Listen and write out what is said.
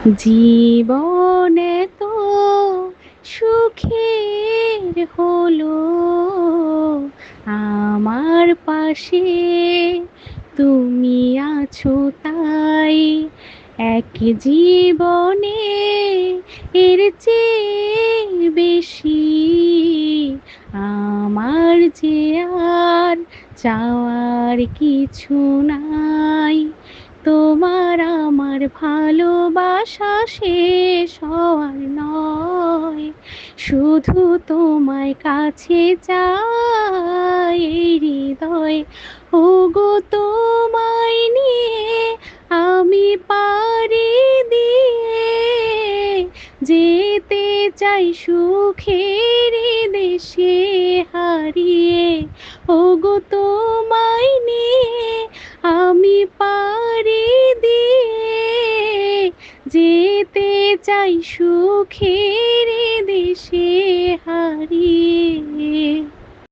জীবন এত সুখের হলো আমার পাশে তুমি আছো তাই। এক জীবনে এর চেয়ে বেশি আমার যে আর চাওয়ার কিছু নাই। তোমার আমার ভালোবাসা শেষ হওয়ার নয়, শুধু তোমায় কাছে চাই এই হৃদয়। ওগো তোমায় নিয়ে আমি পাড়ি দিয়ে যেতে চাই সুখের দেশে হারিয়ে। ওগো তোমায় নিয়ে আমি পাড়ি দিয়ে যেতে চাই সুখে